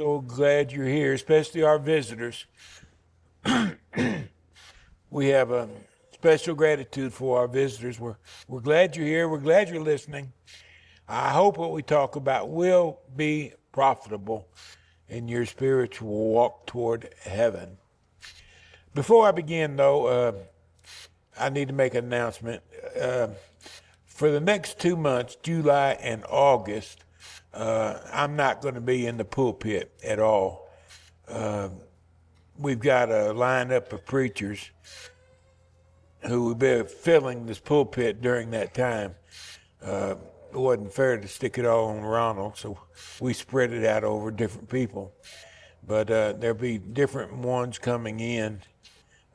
so glad you're here, especially our visitors. We have a special gratitude for our visitors. We're glad you're here. We're glad you're listening. I hope what we talk about will be profitable in your spiritual walk toward heaven. Before I begin, though, I need to make an announcement. For the next 2 months, July and August, I'm not going to be in the pulpit at all. We've got a lineup of preachers who will be filling this pulpit during that time. It wasn't fair to stick it all on Ronald, so we spread it out over different people. But there'll be different ones coming in.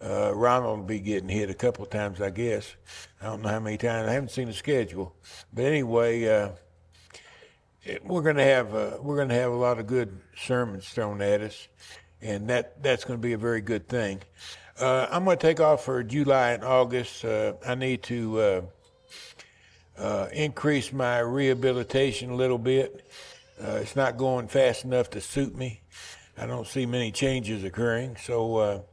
Ronald will be getting hit a couple of times, I guess. I don't know how many times. I haven't seen the schedule. But anyway, we're going to have a lot of good sermons thrown at us, and that's going to be a very good thing. I'm going to take off for July and August. I need to increase my rehabilitation a little bit. It's not going fast enough to suit me. I don't see many changes occurring, so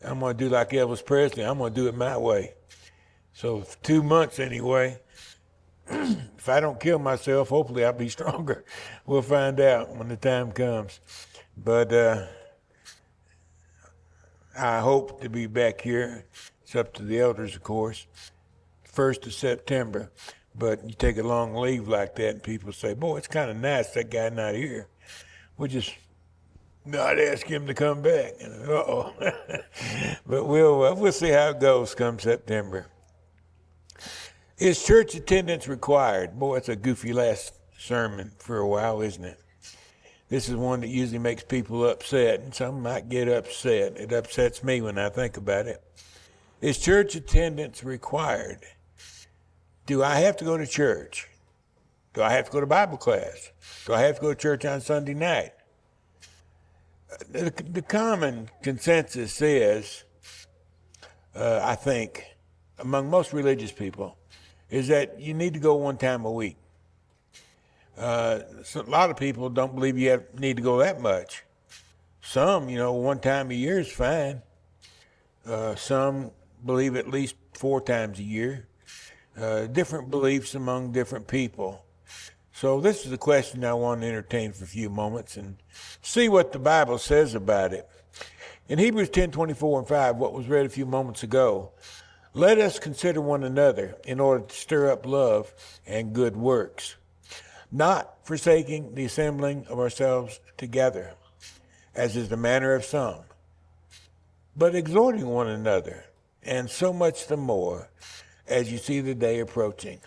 I'm going to do like Elvis Presley. I'm going to do it my way. So for 2 months anyway, if I don't kill myself, hopefully I'll be stronger. We'll find out when the time comes. But I hope to be back here. It's up to the elders, of course, 1st of September. But you take a long leave like that and people say, boy, it's kind of nice that guy not here. We'll just not ask him to come back. Uh-oh. But we'll see how it goes come September. Is church attendance required? Boy, it's a goofy last sermon for a while, isn't it? This is one that usually makes people upset, and some might get upset. It upsets me when I think about it. Is church attendance required? Do I have to go to church? Do I have to go to Bible class? Do I have to go to church on Sunday night? The common consensus is, I think, among most religious people, is that you need to go one time a week. So a lot of people don't believe you need to go that much. Some, one time a year is fine. Some believe at least 4 times a year. Different beliefs among different people. So this is a question I want to entertain for a few moments and see what the Bible says about it. In Hebrews 10:24-5, what was read a few moments ago, let us consider one another in order to stir up love and good works, not forsaking the assembling of ourselves together, as is the manner of some, but exhorting one another, and so much the more as you see the day approaching.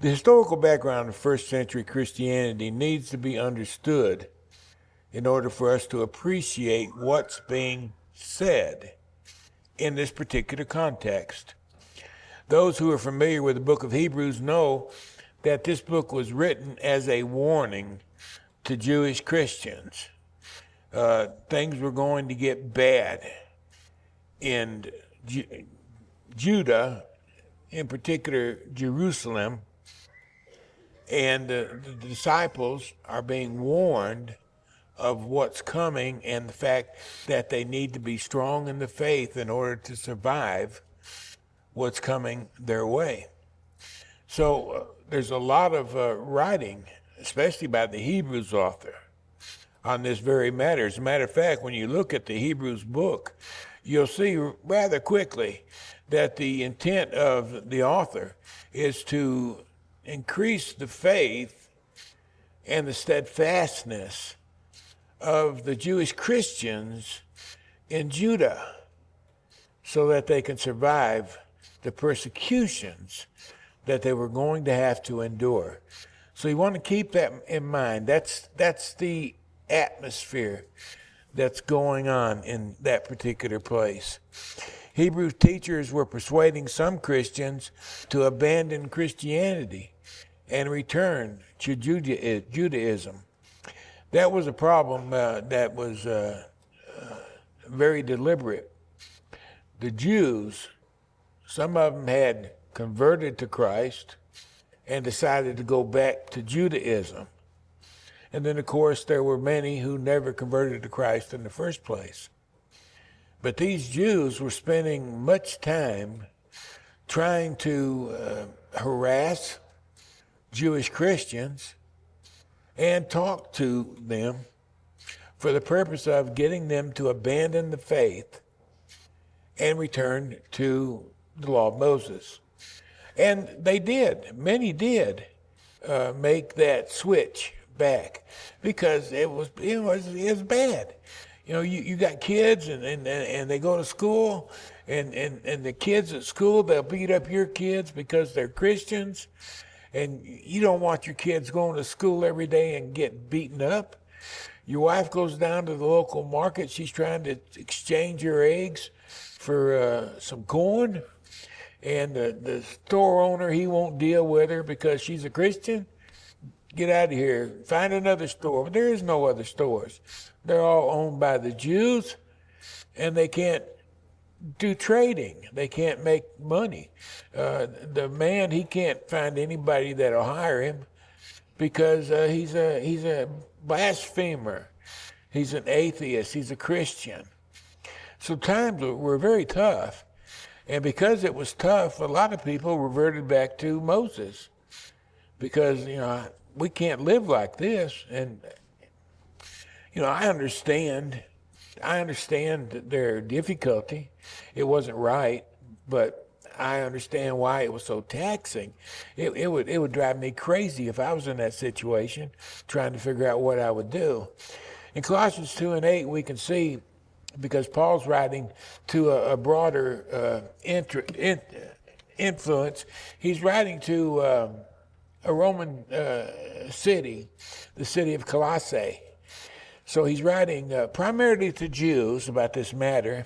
The historical background of first century Christianity needs to be understood in order for us to appreciate what's being said in this particular context. Those who are familiar with the book of Hebrews know that this book was written as a warning to Jewish Christians. Things were going to get bad in Judah, in particular Jerusalem, and the disciples are being warned of what's coming and the fact that they need to be strong in the faith in order to survive what's coming their way. So there's a lot of writing, especially by the Hebrews author, on this very matter. As a matter of fact, when you look at the Hebrews book, you'll see rather quickly that the intent of the author is to increase the faith and the steadfastness of the Jewish Christians in Judah so that they can survive the persecutions that they were going to have to endure. So you want to keep that in mind. That's the atmosphere that's going on in that particular place. Hebrew teachers were persuading some Christians to abandon Christianity and return to Judaism. That was a problem that was very deliberate. The Jews, some of them had converted to Christ and decided to go back to Judaism. And then, of course, there were many who never converted to Christ in the first place. But these Jews were spending much time trying to harass Jewish Christians and talk to them for the purpose of getting them to abandon the faith and return to the law of Moses. And they did. Many did make that switch back because it was bad. You know, you got kids and they go to school and the kids at school, they'll beat up your kids because they're Christians. And you don't want your kids going to school every day and get beaten up. Your wife goes down to the local market. She's trying to exchange her eggs for some corn. And the store owner, he won't deal with her because she's a Christian. Get out of here. Find another store. But there is no other stores. They're all owned by the Jews, and they can't do trading. They can't make money. The man, he can't find anybody that'll hire him because he's a blasphemer. He's an atheist. He's a Christian. So times were very tough. And because it was tough, a lot of people reverted back to Moses because, you know, we can't live like this. And, you know, I understand their difficulty. It wasn't right, but I understand why it was so taxing. It would drive me crazy if I was in that situation trying to figure out what I would do. In Colossians 2:8, we can see, because Paul's writing to a broader influence, he's writing to a Roman city, the city of Colossae. So he's writing primarily to Jews about this matter,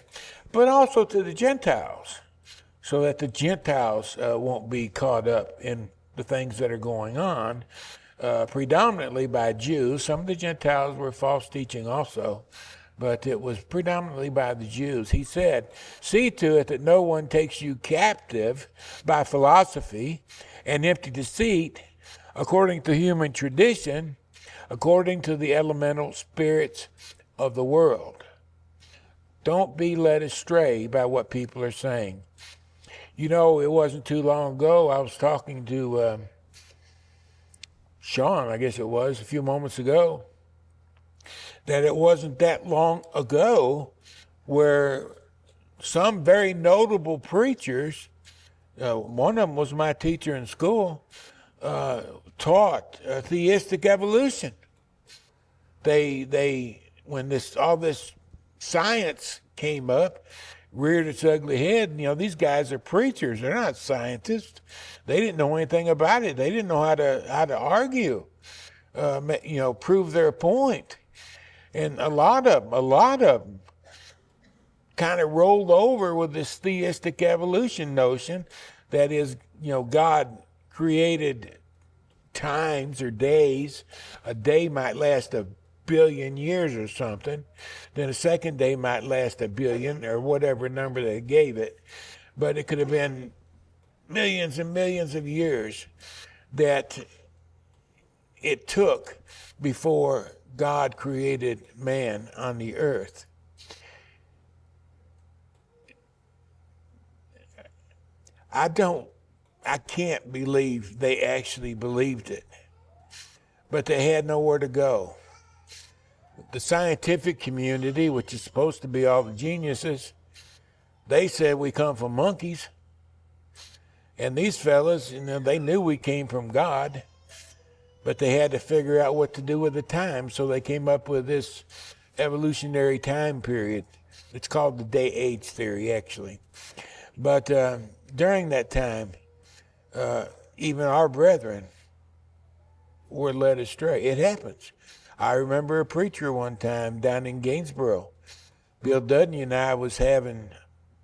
but also to the Gentiles, so that the Gentiles won't be caught up in the things that are going on, predominantly by Jews. Some of the Gentiles were false teaching also, but it was predominantly by the Jews. He said, "See to it that no one takes you captive by philosophy and empty deceit, according to human tradition, according to the elemental spirits of the world." Don't be led astray by what people are saying. You know, it wasn't too long ago, I was talking to Sean, I guess it was, a few moments ago, that it wasn't that long ago where some very notable preachers, one of them was my teacher in school, taught theistic evolution. They when all this science came up, reared its ugly head, and, you know, these guys are preachers. They're not scientists. They didn't know anything about it. They didn't know how to argue, you know, prove their point. And a lot of them kind of rolled over with this theistic evolution notion that is, you know, God created times or days. A day might last 1 billion years or something. Then a second day might last 1 billion or whatever number they gave it. But it could have been millions and millions of years that it took before God created man on the earth. I can't believe they actually believed it, but they had nowhere to go. The scientific community, which is supposed to be all the geniuses, they said we come from monkeys. And these fellas, you know, they knew we came from God, but they had to figure out what to do with the time, so they came up with this evolutionary time period. It's called the day-age theory, actually. But during that time, even our brethren were led astray. It happens. I remember a preacher one time down in Gainesboro. Bill Dudney and I was having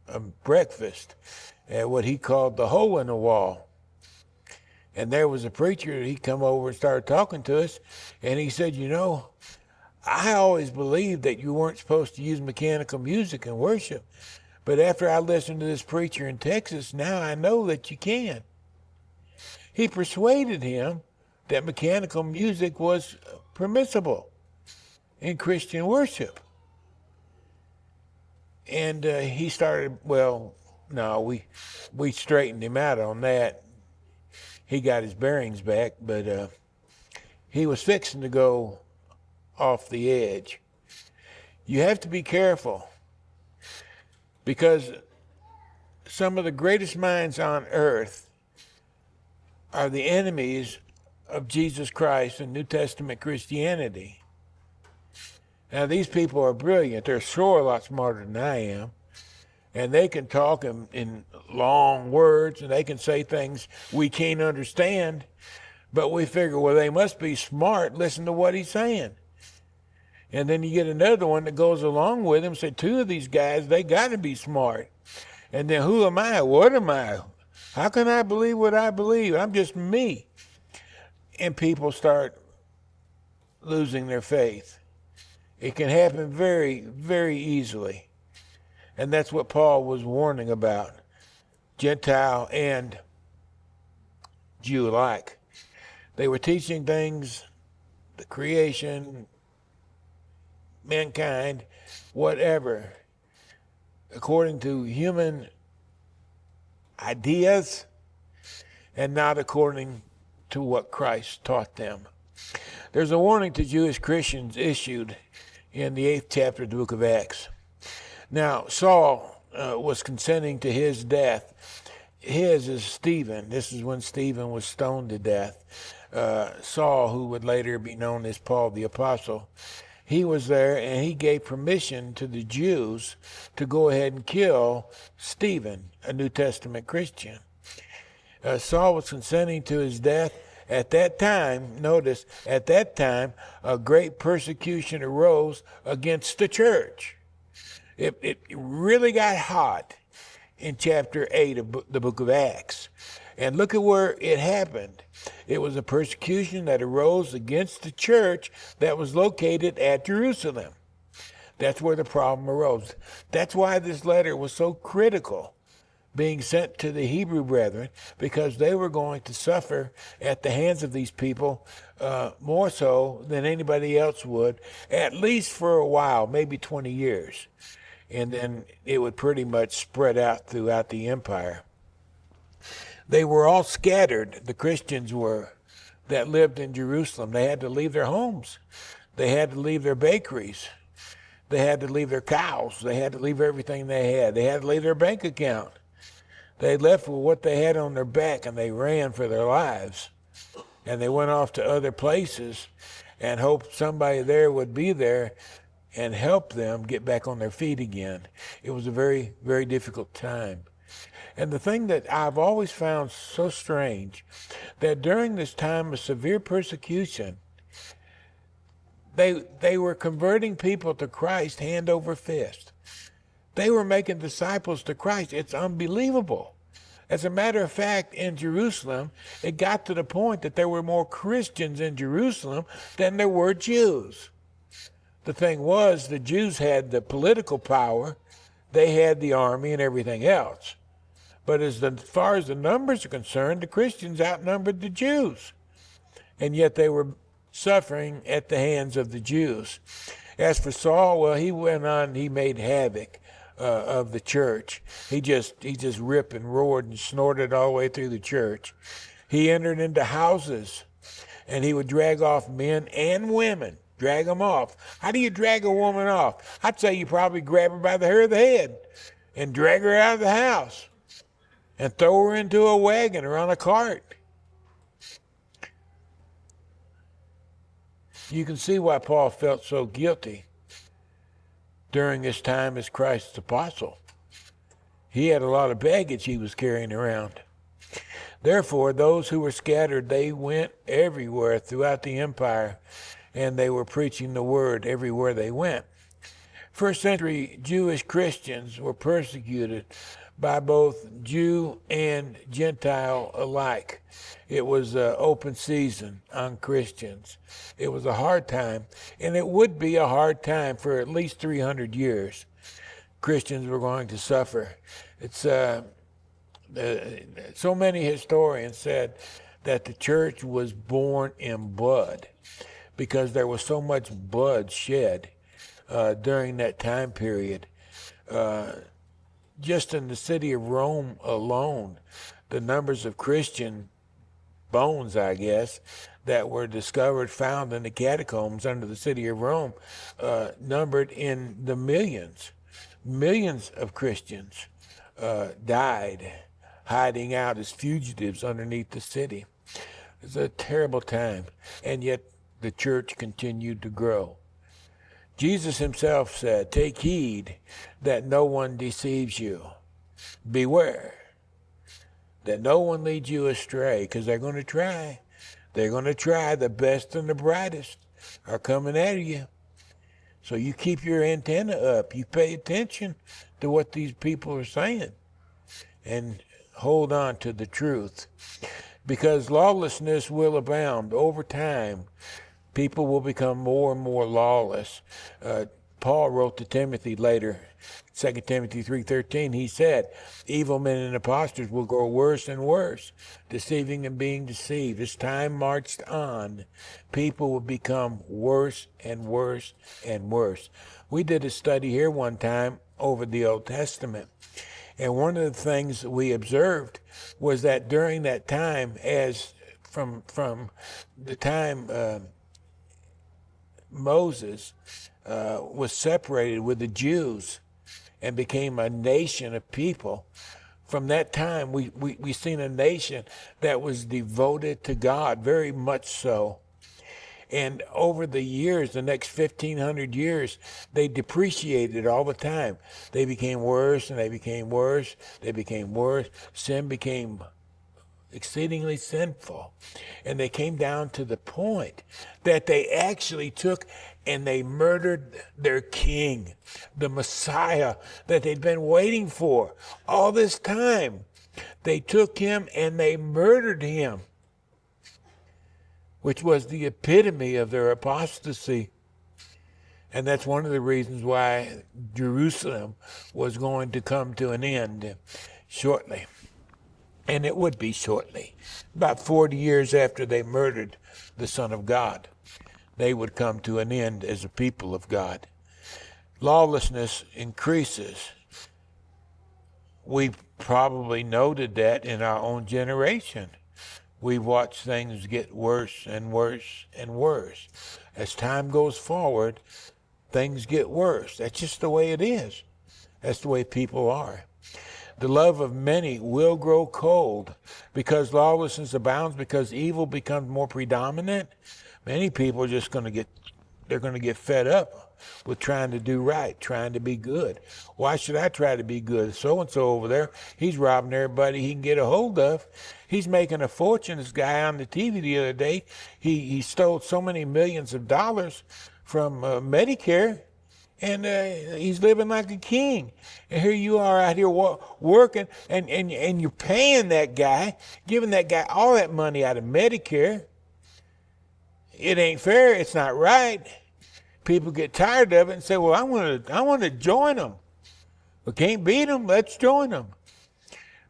a breakfast at what he called the hole in the wall. And there was a preacher, he come over and started talking to us, and he said, "You know, I always believed that you weren't supposed to use mechanical music in worship, but after I listened to this preacher in Texas, now I know that you can." He persuaded him that mechanical music was permissible in Christian worship. And he started, well, no, we straightened him out on that. He got his bearings back, but he was fixing to go off the edge. You have to be careful, because some of the greatest minds on earth are the enemies of Jesus Christ and New Testament Christianity. Now, these people are brilliant. They're sure a lot smarter than I am. And they can talk in long words, and they can say things we can't understand. But we figure, well, they must be smart. Listen to what he's saying. And then you get another one that goes along with him. Say, two of these guys, they got to be smart. And then who am I? What am I? How can I believe what I believe? I'm just me. And people start losing their faith. It can happen very, very easily. And that's what Paul was warning about, Gentile and Jew alike. They were teaching things, the creation, mankind, whatever, according to human ideas and not according to what Christ taught them. There's a warning to Jewish Christians issued in the 8th chapter of the book of Acts. Now, Saul was consenting to his death. His is Stephen. This is when Stephen was stoned to death. Saul, who would later be known as Paul the Apostle, he was there, and he gave permission to the Jews to go ahead and kill Stephen, a New Testament Christian. Saul was consenting to his death. At that time, notice, at that time, a great persecution arose against the church. It really got hot in chapter 8 of the book of Acts. And look at where it happened. It was a persecution that arose against the church that was located at Jerusalem. That's where the problem arose. That's why this letter was so critical, being sent to the Hebrew brethren, because they were going to suffer at the hands of these people more so than anybody else would, at least for a while, maybe 20 years. And then it would pretty much spread out throughout the empire. They were all scattered, the Christians were, that lived in Jerusalem. They had to leave their homes. They had to leave their bakeries. They had to leave their cows. They had to leave everything they had. They had to leave their bank account. They left with what they had on their back, and they ran for their lives. And they went off to other places and hoped somebody there would be there and help them get back on their feet again. It was a very, very difficult time. And the thing that I've always found so strange, that during this time of severe persecution, they were converting people to Christ hand over fist. They were making disciples to Christ. It's unbelievable. As a matter of fact, in Jerusalem, it got to the point that there were more Christians in Jerusalem than there were Jews. The thing was, the Jews had the political power, they had the army and everything else. But as far as the numbers are concerned, the Christians outnumbered the Jews. And yet they were suffering at the hands of the Jews. As for Saul, well, he went on, he made havoc of the church. He just ripped and roared and snorted all the way through the church. He entered into houses, and he would drag off men and women. Drag them off. How do you drag a woman off? I'd say you probably grab her by the hair of the head and drag her out of the house and throw her into a wagon or on a cart. You can see why Paul felt so guilty during his time as Christ's apostle. He had a lot of baggage he was carrying around. Therefore, those who were scattered, they went everywhere throughout the empire, and they were preaching the word everywhere they went. First century Jewish Christians were persecuted by both Jew and Gentile alike. It was an open season on Christians. It was a hard time, and it would be a hard time for at least 300 years. Christians were going to suffer. It's so many historians said that the church was born in blood, because there was so much blood shed during that time period. Just in the city of Rome alone, the numbers of Christian bones, I guess, that were discovered, found in the catacombs under the city of Rome, numbered in the millions. Millions of Christians died hiding out as fugitives underneath the city. It was a terrible time, and yet the church continued to grow. Jesus himself said, "Take heed that no one deceives you. Beware that no one leads you astray," because they're going to try. They're going to try. The best and the brightest are coming at you. So you keep your antenna up. You pay attention to what these people are saying and hold on to the truth. Because lawlessness will abound over time. People will become more and more lawless. Paul wrote to Timothy later, 2 Timothy 3:13, he said, "Evil men and impostors will grow worse and worse, deceiving and being deceived." As time marched on, people will become worse and worse and worse. We did a study here one time over the Old Testament, and one of the things that we observed was that during that time, as from the time Moses was separated with the Jews and became a nation of people, from that time we seen a nation that was devoted to God, very much so. And over the years, the next 1,500 years, they depreciated all the time. They became worse and they became worse. They became worse. Sin became exceedingly sinful. And they came down to the point that they actually took and they murdered their king, the Messiah that they'd been waiting for all this time. They took him and they murdered him, which was the epitome of their apostasy. And that's one of the reasons why Jerusalem was going to come to an end shortly. And it would be shortly. About 40 years after they murdered the Son of God, they would come to an end as a people of God. Lawlessness increases. We probably noted that in our own generation. We watch things get worse and worse and worse. As time goes forward, things get worse. That's just the way it is. That's the way people are. The love of many will grow cold because lawlessness abounds, because evil becomes more predominant. Many people are just going to get fed up with trying to do right, trying to be good. Why should I try to be good? So-and-so over there, he's robbing everybody he can get a hold of. He's making a fortune. This guy on the TV the other day, he stole so many millions of dollars from Medicare. And he's living like a king. And here you are out here working, and you're paying that guy, giving that guy all that money out of Medicare. It ain't fair. It's not right. People get tired of it and say, "Well, I want to join them. We can't beat them. Let's join them."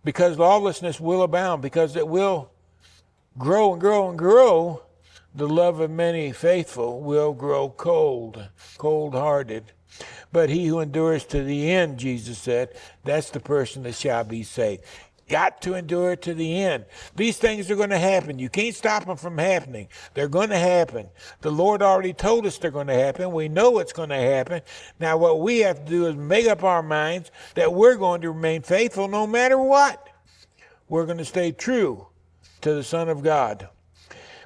Because lawlessness will abound, because it will grow and grow and grow. The love of many faithful will grow cold-hearted. But he who endures to the end, Jesus said, that's the person that shall be saved. Got to endure to the end. These things are going to happen. You can't stop them from happening. They're going to happen. The Lord already told us they're going to happen. We know it's going to happen. Now what we have to do is make up our minds that we're going to remain faithful no matter what. We're going to stay true to the Son of God.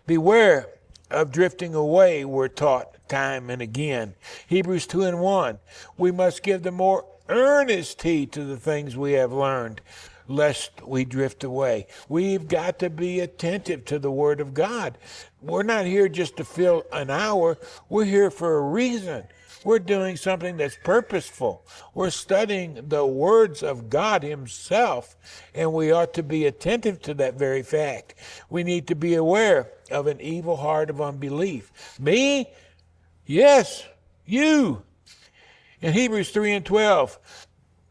Beware of drifting away, we're taught time and again. Hebrews 2:1. We must give the more earnest heed to the things we have learned, lest we drift away. We've got to be attentive to the Word of God. We're not here just to fill an hour. We're here for a reason. We're doing something that's purposeful. We're studying the words of God himself, and we ought to be attentive to that very fact. We need to be aware of an evil heart of unbelief. Me? Yes, you. In Hebrews 3:12,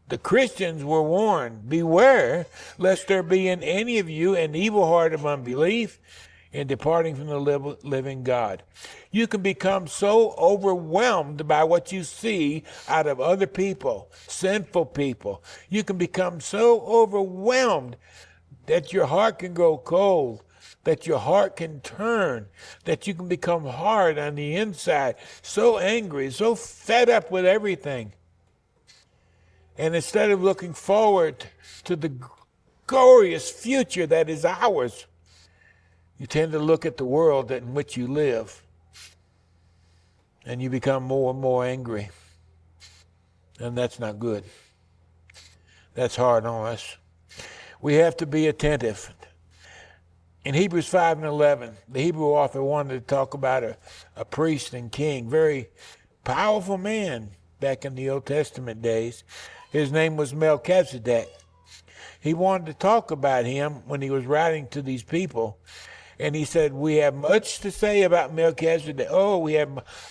the Christians were warned, beware lest there be in any of you an evil heart of unbelief and departing from the living God. You can become so overwhelmed by what you see out of other people, sinful people. You can become so overwhelmed that your heart can grow cold, that your heart can turn, that you can become hard on the inside, so angry, so fed up with everything. And instead of looking forward to the glorious future that is ours, you tend to look at the world in which you live, and you become more and more angry. And that's not good. That's hard on us. We have to be attentive. In Hebrews 5:11, the Hebrew author wanted to talk about a priest and king, very powerful man back in the Old Testament days. His name was Melchizedek. He wanted to talk about him when he was writing to these people. And he said, we have much to say about Melchizedek.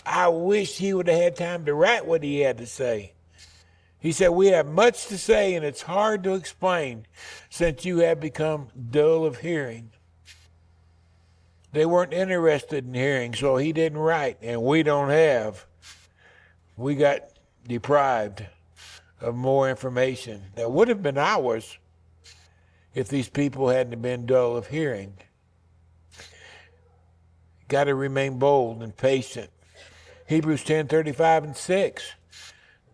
I wish he would have had time to write what he had to say. He said, we have much to say, and it's hard to explain since you have become dull of hearing. They weren't interested in hearing, so he didn't write, and we don't have. We got deprived of more information that would have been ours if these people hadn't been dull of hearing. Got to remain bold and patient. Hebrews 10:35-6.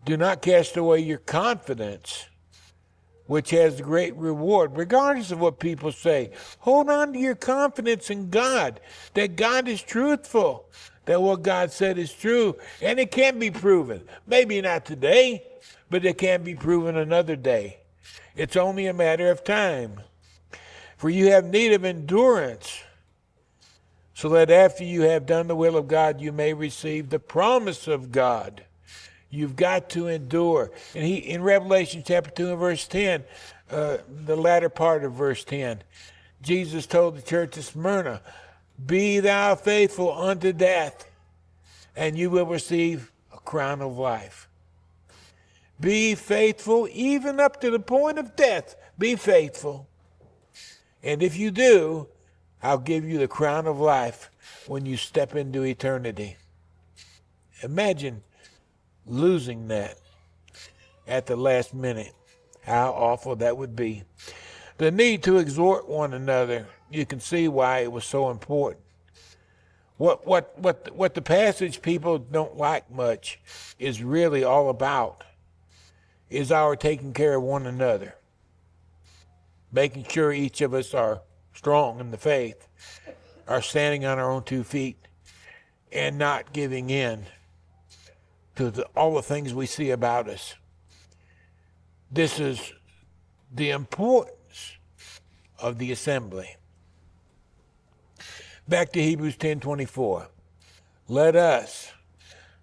Do not cast away your confidence, which has great reward, regardless of what people say. Hold on to your confidence in God, that God is truthful, that what God said is true, and it can be proven. Maybe not today, but it can be proven another day. It's only a matter of time. For you have need of endurance, so that after you have done the will of God, you may receive the promise of God. You've got to endure. And in Revelation chapter 2 and verse 10, the latter part of verse 10, Jesus told the church of Smyrna, be thou faithful unto death, and you will receive a crown of life. Be faithful even up to the point of death. Be faithful. And if you do, I'll give you the crown of life when you step into eternity. Imagine losing that at the last minute. How awful that would be. The need to exhort one another, you can see why it was so important. What the passage people don't like much is really all about is our taking care of one another. Making sure each of us are strong in the faith, are standing on our own 2 feet, and not giving in to all the things we see about us. This is the importance of the assembly. Back to Hebrews 10:24. Let us.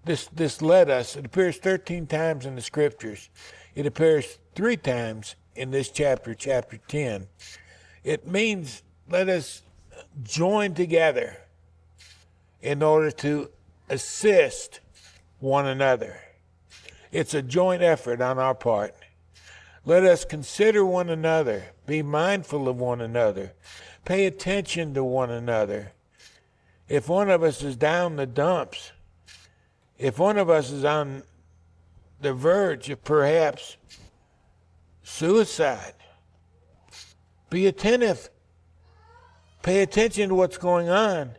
This let us, it appears 13 times in the scriptures. It appears 3 times in this chapter 10. It means let us join together in order to assist one another. It's a joint effort on our part. Let us consider one another, be mindful of one another, pay attention to one another. If one of us is down the dumps, if one of us is on the verge of perhaps suicide, be attentive. Pay attention to what's going on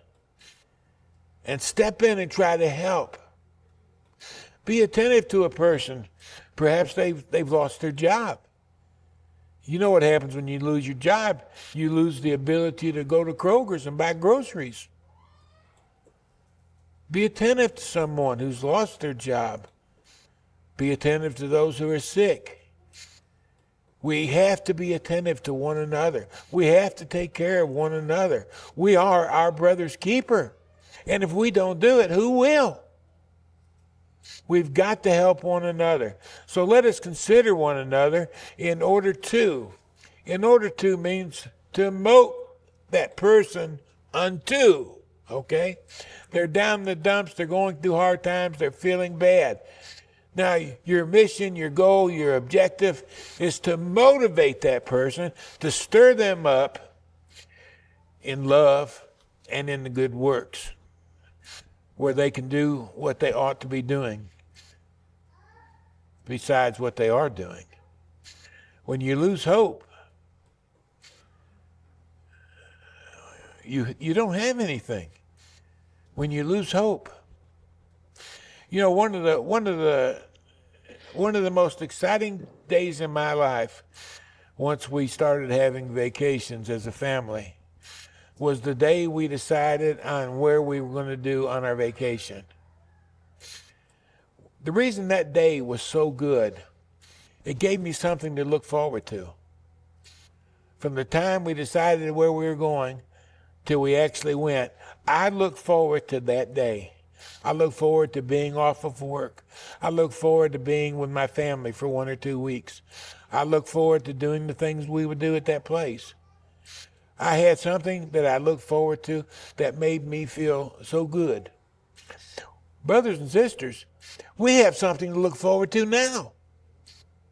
and step in and try to help. Be attentive to a person. Perhaps they've lost their job. You know what happens when you lose your job? You lose the ability to go to Kroger's and buy groceries. Be attentive to someone who's lost their job. Be attentive to those who are sick. We have to be attentive to one another. We have to take care of one another. We are our brother's keeper. And if we don't do it, who will? We've got to help one another. So let us consider one another in order to. In order to means to mote that person unto. Okay? They're down in the dumps. They're going through hard times. They're feeling bad. Now, your mission, your goal, your objective is to motivate that person, to stir them up in love, and in the good works, where they can do what they ought to be doing besides what they are doing. When you lose hope, you don't have anything. When you lose hope, you know, one of the most exciting days in my life, once we started having vacations as a family, was the day we decided on where we were going to do on our vacation. The reason that day was so good, it gave me something to look forward to. From the time we decided where we were going till we actually went, I look forward to that day. I look forward to being off of work. I look forward to being with my family for 1 or 2 weeks. I look forward to doing the things we would do at that place. I had something that I looked forward to that made me feel so good. Brothers and sisters, we have something to look forward to now.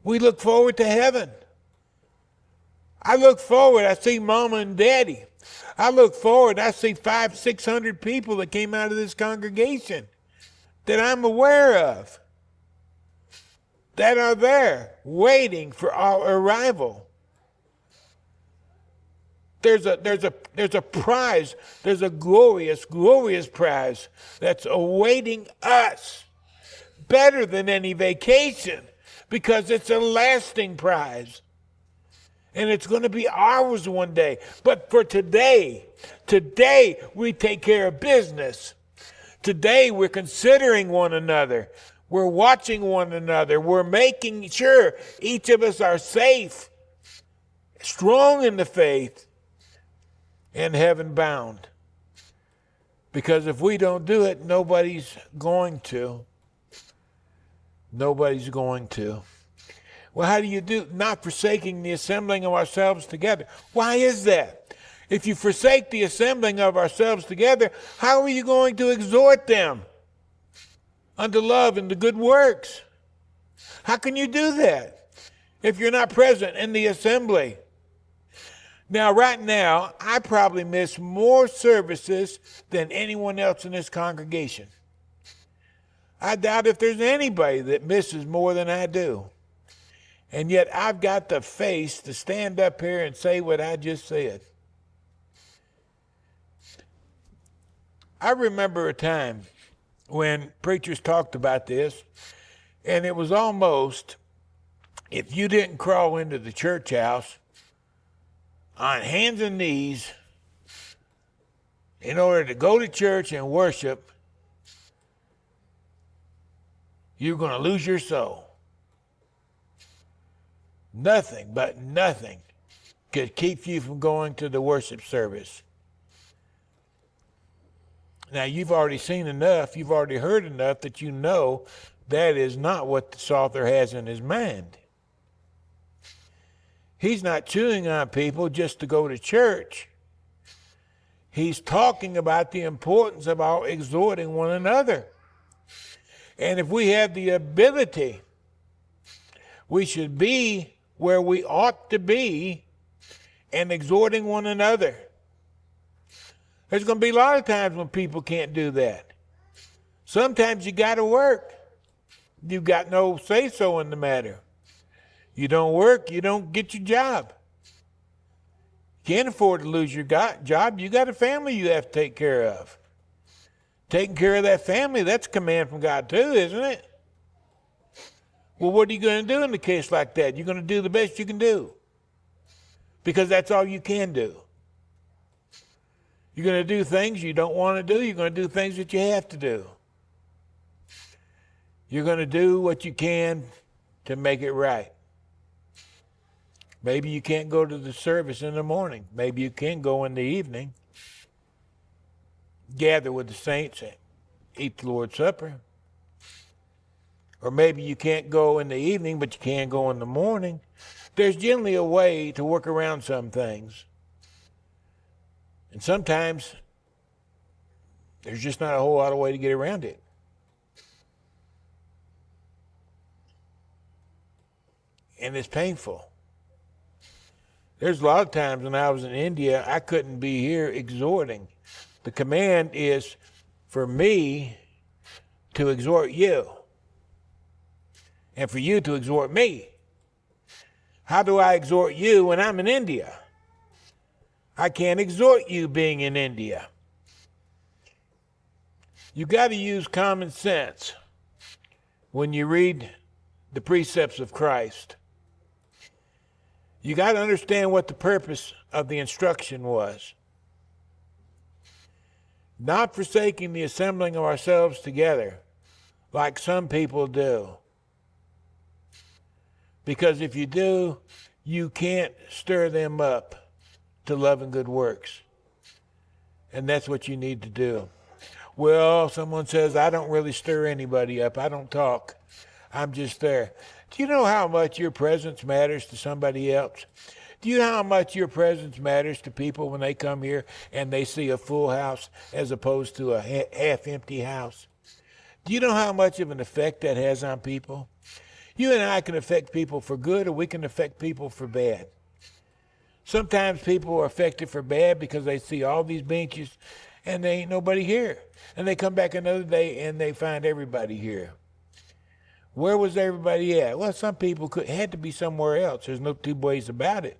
We look forward to heaven. I look forward, I see Mama and Daddy. I look forward, I see 500-600 people that came out of this congregation that I'm aware of, that are there waiting for our arrival. There's a prize, there's a glorious, glorious prize that's awaiting us, better than any vacation, because it's a lasting prize. And it's going to be ours one day. But for today we take care of business. Today we're considering one another. We're watching one another. We're making sure each of us are safe, strong in the faith, and heaven bound. Because if we don't do it, nobody's going to. Nobody's going to. Well, how do you do? Not forsaking the assembling of ourselves together. Why is that? If you forsake the assembling of ourselves together, how are you going to exhort them unto love and to good works? How can you do that if you're not present in the assembly? Now, right now, I probably miss more services than anyone else in this congregation. I doubt if there's anybody that misses more than I do. And yet I've got the face to stand up here and say what I just said. I remember a time when preachers talked about this, and it was almost, if you didn't crawl into the church house on hands and knees in order to go to church and worship, you're going to lose your soul. Nothing but nothing could keep you from going to the worship service. Now, you've already seen enough, you've already heard enough that you know that is not what the author has in his mind. He's not chewing on people just to go to church. He's talking about the importance of our exhorting one another. And if we have the ability, we should be where we ought to be and exhorting one another. There's going to be a lot of times when people can't do that. Sometimes you got to work. You've got no say-so in the matter. You don't work, you don't get your job. You can't afford to lose your job. You got a family you have to take care of. Taking care of that family, that's a command from God too, isn't it? Well, what are you going to do in a case like that? You're going to do the best you can do, because that's all you can do. You're going to do things you don't want to do. You're going to do things that you have to do. You're going to do what you can to make it right. Maybe you can't go to the service in the morning. Maybe you can go in the evening. Gather with the saints and eat the Lord's Supper. Or maybe you can't go in the evening, but you can go in the morning. There's generally a way to work around some things. And sometimes there's just not a whole lot of way to get around it. And it's painful. There's a lot of times when I was in India, I couldn't be here exhorting The command is for me to exhort you and for you to exhort me. How do I exhort you when I'm in India? I can't exhort you being in India. You got to use common sense when you read the precepts of Christ. You got to understand what the purpose of the instruction was. Not forsaking the assembling of ourselves together, like some people do. Because if you do, you can't stir them up to love and good works. And that's what you need to do. Well, someone says, I don't really stir anybody up. I don't talk. I'm just there. Do you know how much your presence matters to somebody else? Do you know how much your presence matters to people when they come here and they see a full house as opposed to a half-empty house? Do you know how much of an effect that has on people? You and I can affect people for good, or we can affect people for bad. Sometimes people are affected for bad because they see all these benches and there ain't nobody here. And they come back another day and they find everybody here. Where was everybody at? Well, some people had to be somewhere else. There's no two ways about it.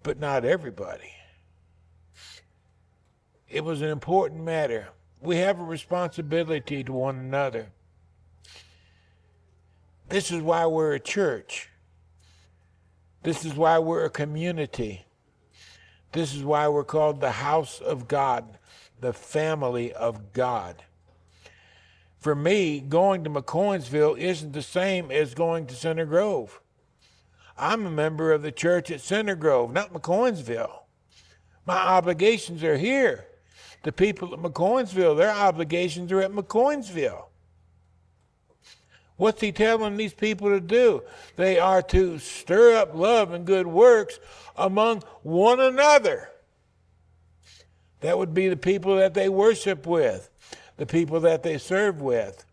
But not everybody. It was an important matter. We have a responsibility to one another. This is why we're a church. This is why we're a community. This is why we're called the house of God, the family of God. For me, going to McCoynsville isn't the same as going to Center Grove. I'm a member of the church at Center Grove, not McCoynsville. My obligations are here. The people at McCoynsville, their obligations are at McCoynsville. What's he telling these people to do? They are to stir up love and good works among one another. That would be the people that they worship with, the people that they serve with.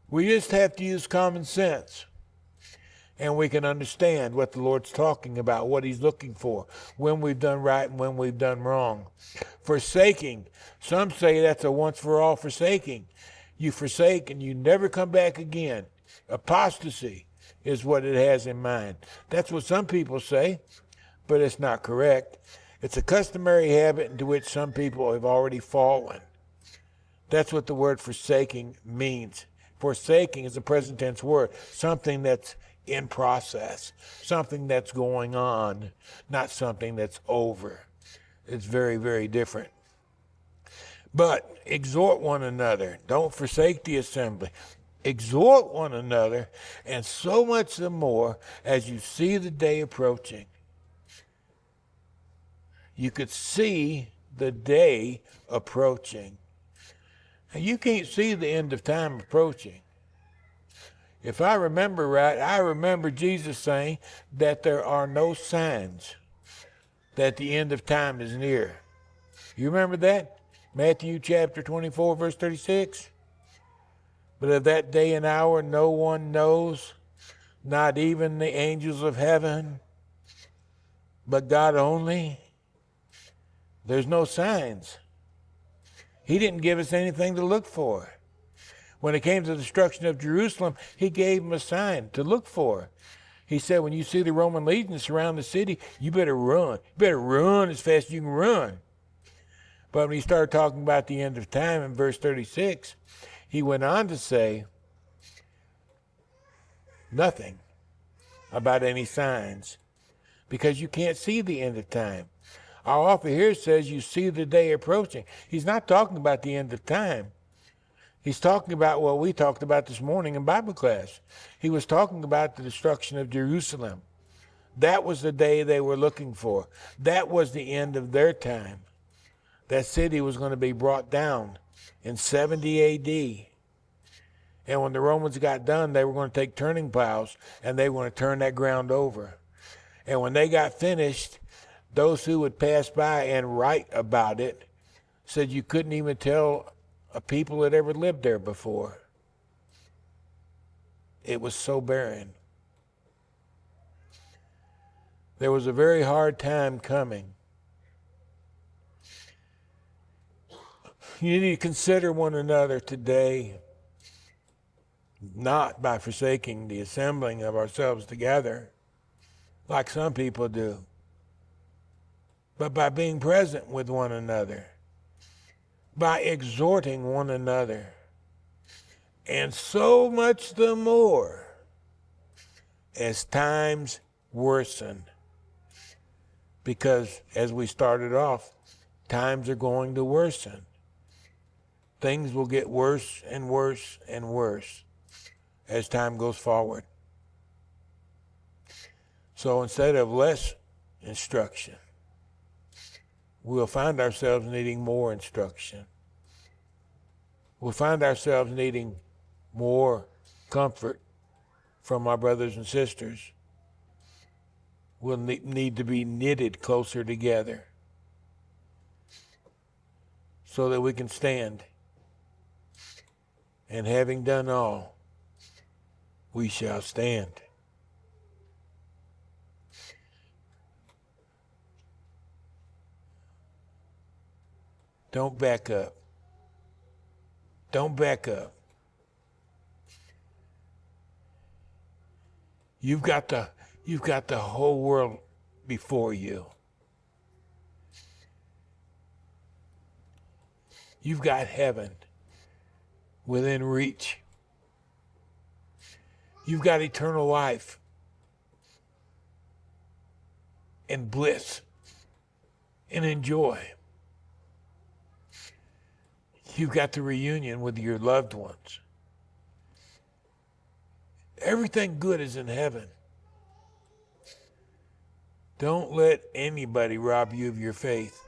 We just have to use common sense, and we can understand what the Lord's talking about, what he's looking for, when we've done right and when we've done wrong. Forsaking, some say that's a once-for-all forsaking. You forsake and you never come back again. Apostasy is what it has in mind. That's what some people say, but it's not correct. It's a customary habit into which some people have already fallen. That's what the word forsaking means. Forsaking is a present tense word, something that's in process, something that's going on, not something that's over. It's very, very different. But exhort one another. Don't forsake the assembly. Exhort one another, and so much the more as you see the day approaching. You could see the day approaching. And you can't see the end of time approaching. If I remember right, I remember Jesus saying that there are no signs that the end of time is near. You remember that? Matthew chapter 24, verse 36. But of that day and hour no one knows, not even the angels of heaven, but God only. There's no signs. He didn't give us anything to look for. When it came to the destruction of Jerusalem, he gave them a sign to look for. He said, when you see the Roman legions surround the city, you better run. You better run as fast as you can run. But when he started talking about the end of time in verse 36, he went on to say nothing about any signs, because you can't see the end of time. Our author here says you see the day approaching. He's not talking about the end of time. He's talking about what we talked about this morning in Bible class. He was talking about the destruction of Jerusalem. That was the day they were looking for. That was the end of their time. That city was going to be brought down in 70 A.D. And when the Romans got done, they were going to take turning plows and they were going to turn that ground over. And when they got finished, those who would pass by and write about it said you couldn't even tell a people that ever lived there before. It was so barren. There was a very hard time coming. You need to consider one another today, not by forsaking the assembling of ourselves together, like some people do, but by being present with one another, by exhorting one another, and so much the more as times worsen. Because as we started off, times are going to worsen. Things will get worse and worse and worse as time goes forward. So instead of less instruction, we'll find ourselves needing more instruction. We'll find ourselves needing more comfort from our brothers and sisters. We'll need to be knitted closer together so that we can stand. And having done all, we shall stand. Don't back up. Don't back up. You've got the whole world before you. You've got heaven within reach. You've got eternal life and bliss and enjoy. You've got the reunion with your loved ones. Everything good is in heaven. Don't let anybody rob you of your faith.